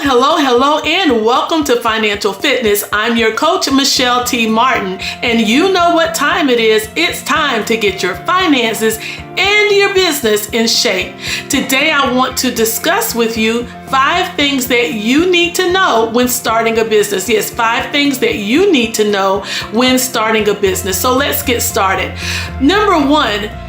Hello, and welcome to Financial Fitness. I'm your coach, Michelle T. Martin, and you know what time it is. It's time to get your finances and your business in shape. Today, I want to discuss with you 5 things that you need to know when starting a business. Yes, 5 things that you need to know when starting a business. So let's get started. Number 1,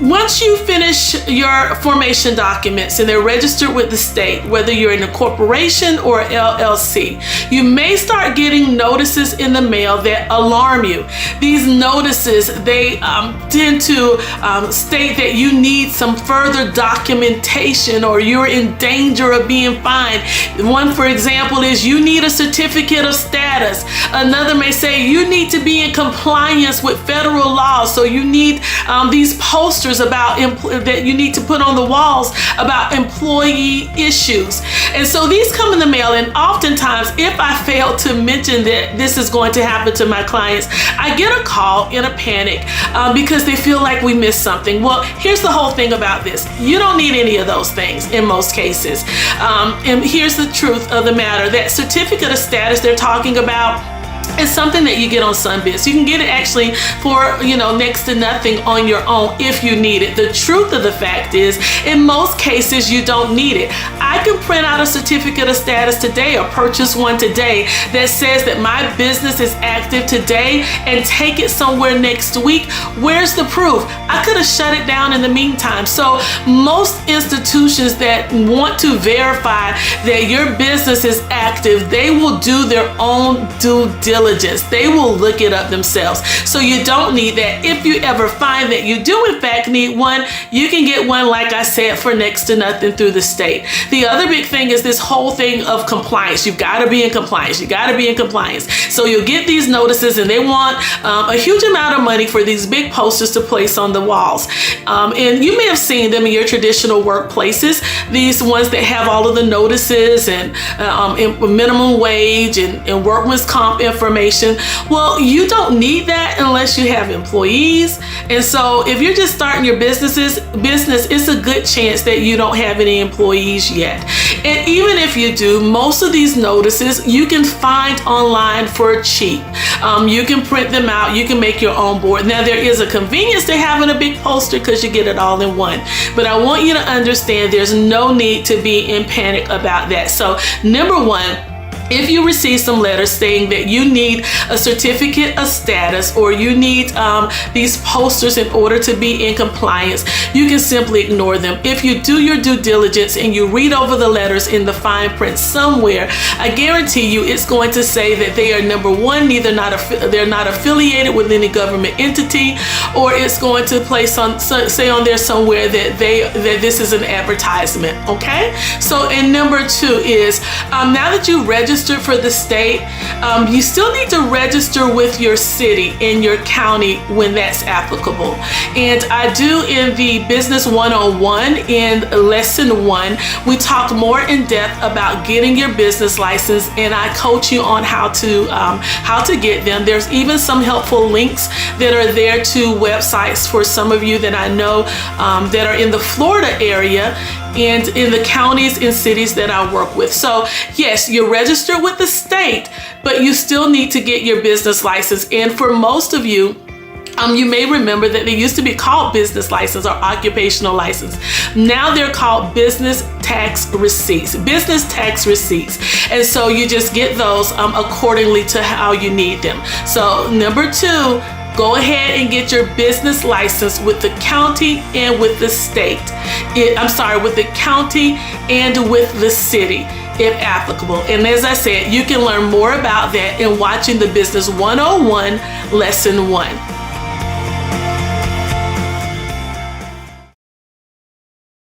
once you finish your formation documents and they're registered with the state, whether you're in a corporation or LLC, you may start getting notices in the mail that alarm you. These notices, they tend to state that you need some further documentation or you're in danger of being fined. One, for example, is you need a certificate of status. Another may say you need to be in compliance with federal laws, so you need these posters about that you need to put on the walls about employee issues. And so these come in the mail, and oftentimes if I fail to mention that this is going to happen to my clients, I get a call in a panic because they feel like we missed something. Well, here's the whole thing about this. You don't need any of those things in most cases. And here's the truth of the matter. That certificate of status they're talking about, it's something that you get on Sunbiz. You can get it actually for, next to nothing on your own if you need it. The truth of the fact is, in most cases, you don't need it. I can print out a certificate of status today or purchase one today that says that my business is active today and take it somewhere next week. Where's the proof? I could have shut it down in the meantime. So most institutions that want to verify that your business is active, they will do their own due diligence. They will look it up themselves. So you don't need that. If you ever find that you do in fact need one, you can get one, like I said, for next to nothing through the state. The other big thing is this whole thing of compliance. You've got to be in compliance. You got to be in compliance. So you'll get these notices, and they want a huge amount of money for these big posters to place on the walls. And you may have seen them in your traditional workplaces, these ones that have all of the notices and minimum wage and workman's comp information. Well, you don't need that unless you have employees. And so if you're just starting your business, it's a good chance that you don't have any employees yet. And even if you do, most of these notices you can find online for cheap. You can print them out. You can make your own board. Now, there is a convenience to having a big poster because you get it all in one. But I want you to understand there's no need to be in panic about that. So, number 1, if you receive some letters saying that you need a certificate of status or you need these posters in order to be in compliance, you can simply ignore them. If you do your due diligence and you read over the letters in the fine print somewhere, I guarantee you it's going to say that they are, number 1, they're not affiliated with any government entity, or it's going to say on there somewhere that this is an advertisement. Okay? So, and number 2 is now that you register for the state, you still need to register with your city and your county when that's applicable. And I do in the Business 101 in Lesson 1, we talk more in depth about getting your business license, and I coach you on how to get them. There's even some helpful links that are there to websites for some of you that I know that are in the Florida area and in the counties and cities that I work with. So yes, you're registered with the state, but you still need to get your business license. And for most of you, you may remember that they used to be called business license or occupational license. Now they're called business tax receipts. Business tax receipts. And so you just get those accordingly to how you need them. So number 2, go ahead and get your business license with the county and with the state. With the county and with the city, if applicable. And as I said, you can learn more about that in watching the Business 101 Lesson 1.